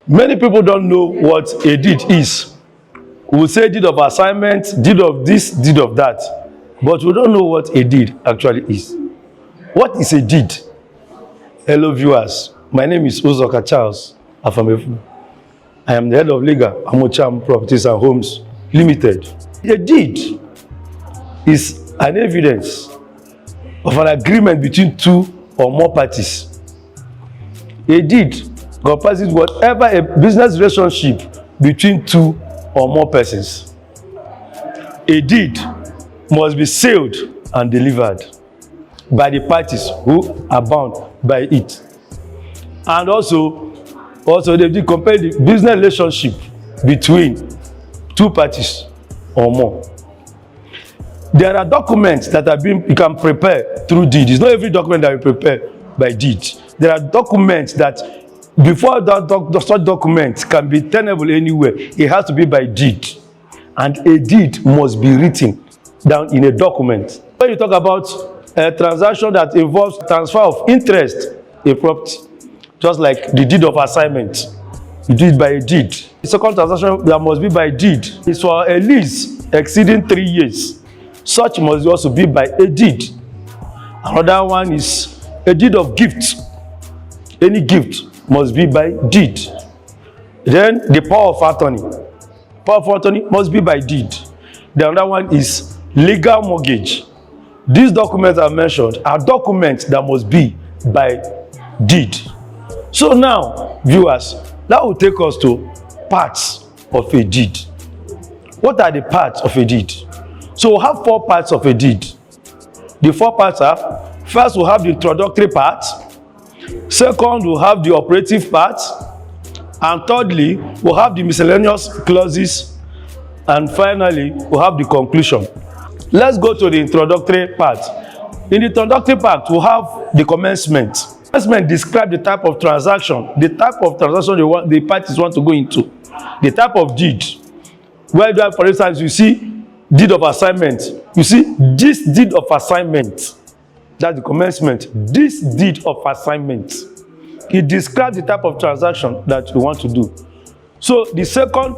Many people don't know what a deed is. We will say deed of assignment, deed of this, deed of that. But we don't know what a deed actually is. What is a deed? Hello viewers, my name is Uzoka Charles Afamefu. I am the head of Legal Amocham Properties and Homes Limited. A deed is an evidence of an agreement between two or more parties. A deed comprises whatever a business relationship between two or more persons. A deed must be sealed and delivered by the parties who are bound by it. And also they did compare the business relationship between two parties or more. There are documents that you can prepare through deed. It's not every document that you prepare by deed. There are documents that before such documents can be tenable anywhere, it has to be by deed. And a deed must be written down in a document. When you talk about a transaction that involves transfer of interest in property, just like the deed of assignment, you do it by a deed. The second transaction that must be by deed is for a lease exceeding 3 years. Such must also be by a deed. Another one is a deed of gift. Any gift must be by deed. Then the power of attorney. Power of attorney must be by deed. The other one is legal mortgage. These documents I mentioned are documents that must be by deed. So now, viewers, that will take us to parts of a deed. What are the parts of a deed? So we have 4 parts of a deed. The 4 parts are, first we have the introductory part, second we have the operative part, and thirdly we have the miscellaneous clauses, and finally we have the conclusion. Let's go to the introductory part. In the introductory part we have the commencement. Commencement describes the type of transaction the parties want to go into, the type of deed. Where, for instance, you see deed of assignment. You see this deed of assignment. That's the commencement. This deed of assignment. It describes the type of transaction that you want to do. So the second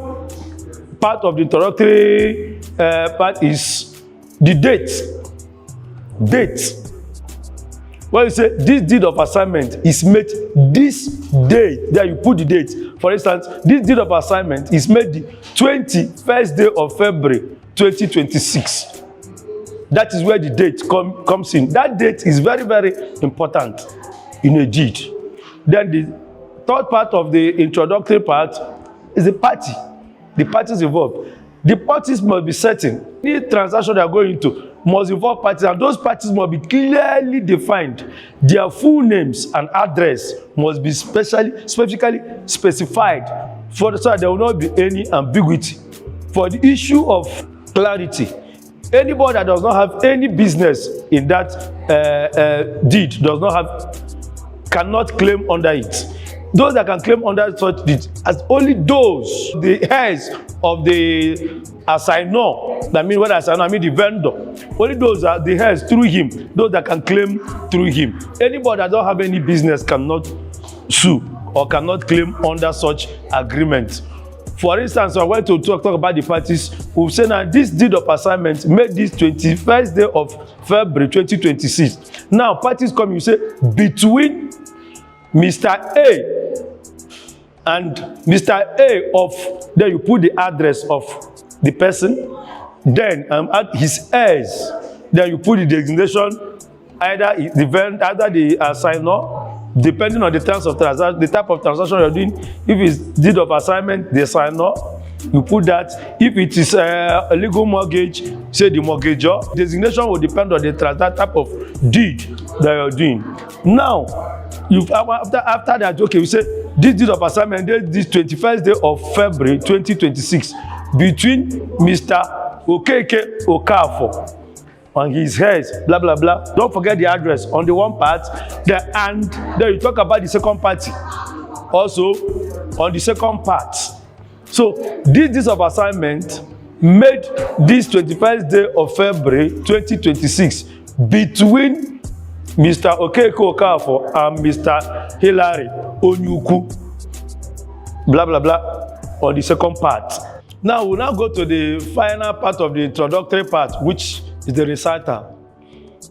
part of the introductory part is the date. Date. When you say this deed of assignment is made this day, there you put the date. For instance, this deed of assignment is made the 21st day of February 2026. That is where the date comes in. That date is very, very important in a deed. Then the third part of the introductory part is the party. The parties involved. The parties must be certain. Any transaction they are going into must involve parties, and those parties must be clearly defined. Their full names and address must be specifically specified so that there will not be any ambiguity. For the issue of clarity, anybody that does not have any business in that deed cannot claim under it. Those that can claim under such deed as only those, the heirs of the assignor. That means when assignor, I mean the vendor. Only those are the heirs through him. Those that can claim through him. Anybody that don't have any business cannot sue or cannot claim under such agreement. For instance, I want to talk about the parties. We've said that this deed of assignment made this 21st day of February 2026. Now, parties come, you say, between Mr. A and Mr. A of, then you put the address of the person, then at his heirs, then you put the designation, either the assigner, depending on the terms of transaction, the type of transaction you're doing. If it's deed of assignment, the assigner, you put that. If it is a legal mortgage, say the mortgagor. Designation will depend on the type of deed that you're doing. Now, after that, okay, we say this deed of assignment, this 21st day of February 2026, between Mr. Okeke Okafor and his heirs, blah blah blah. Don't forget the address on the one part, and then you talk about the second party also on the second part. So this deed of assignment made this 21st day of February 2026 between Mr. Okeke Okafor and Mr. Hilary Onyuku. blah, blah, blah, on the second part. Now, we'll now go to the final part of the introductory part, which is the recital.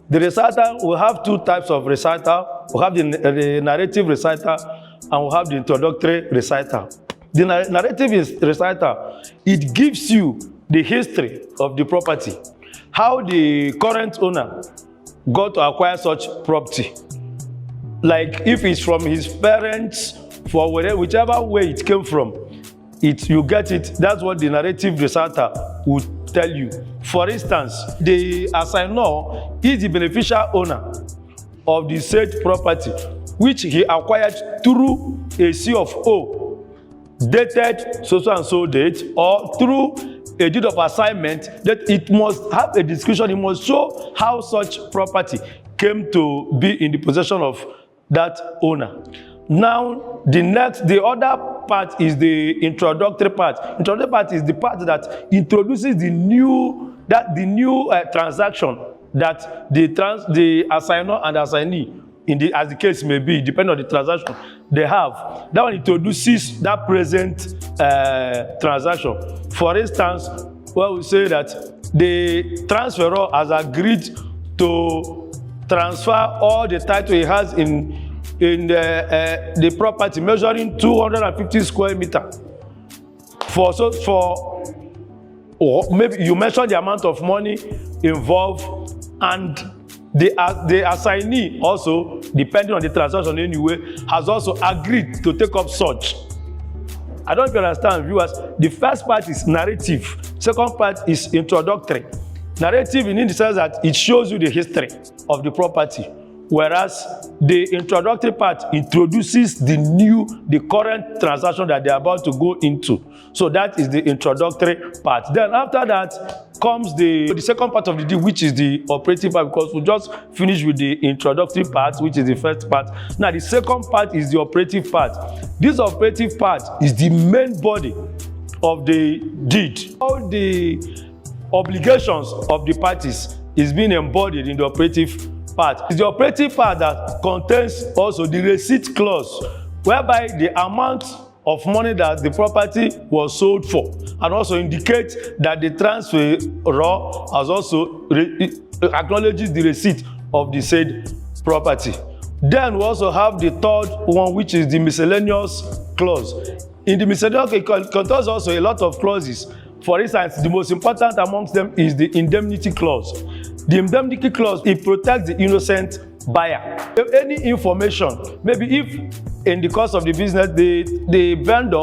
The recital, we have two types of recital. We have the narrative recital and we have the introductory recital. The narrative recital, it gives you the history of the property, how the current owner got to acquire such property. Like if it's from his parents, for whichever way it came from, you get it. That's what the narrative recital would tell you. For instance, the assignor is the beneficial owner of the said property, which he acquired through a C of O, dated so and so date, or through a deed of assignment. That it must have a description. It must show how such property came to be in the possession of that owner. Now, the other part is the introductory part. Introductory part is the part that introduces the new transaction that the assignor and assignee, as the case may be, depending on the transaction they have. That one introduces that present transaction. For instance, well, we say that the transferor has agreed to transfer all the title he has in the property measuring 250 square meters. Or maybe you mentioned the amount of money involved, and the assignee also, depending on the transaction anyway, has also agreed to take up such. I don't know if you understand, viewers. The first part is narrative. Second part is introductory. Narrative in the sense that it shows you the history of the property, whereas the introductory part introduces the current transaction that they are about to go into. So that is the introductory part. Then after that comes the second part of the deal, which is the operative part, because we just finished with the introductory part, which is the first part. Now the second part is the operative part. This operative part is the main body of the deed. All the obligations of the parties is being embodied in the operative part. It's the operative part that contains also the receipt clause, whereby the amount of money that the property was sold for, and also indicates that the transferor has also acknowledges the receipt of the said property. Then we also have the third one, which is the miscellaneous clause. In the miscellaneous, it contains also a lot of clauses. For instance, the most important amongst them is the indemnity clause. The indemnity clause, it protects the innocent buyer. If any information, maybe if in the course of the business, the vendor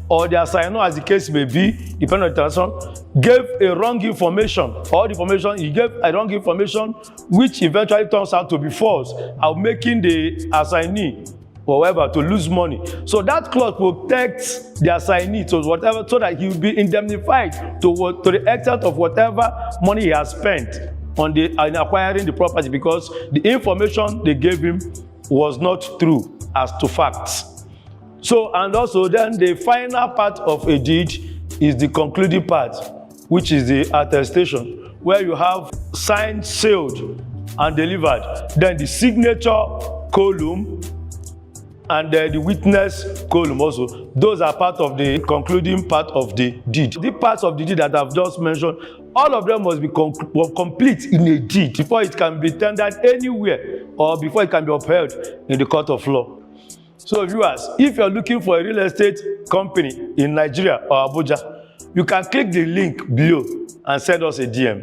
or the assignor, as the case may be, depending on the transaction, gave a wrong information, or the information, he gave a wrong information, which eventually turns out to be false, making the assignee or whoever to lose money. So that clause protects the assignee to whatever, so that he will be indemnified to the extent of whatever money he has spent in acquiring the property, because the information they gave him was not true as to facts. So, and also then the final part of a deed is the concluding part, which is the attestation, where you have signed, sealed, and delivered. Then the signature column and the witness column also. Those are part of the concluding part of the deed. The parts of the deed that I've just mentioned, all of them must be complete in a deed before it can be tendered anywhere, or before it can be upheld in the court of law. So viewers, if you're looking for a real estate company in Nigeria or Abuja, you can click the link below and send us a DM.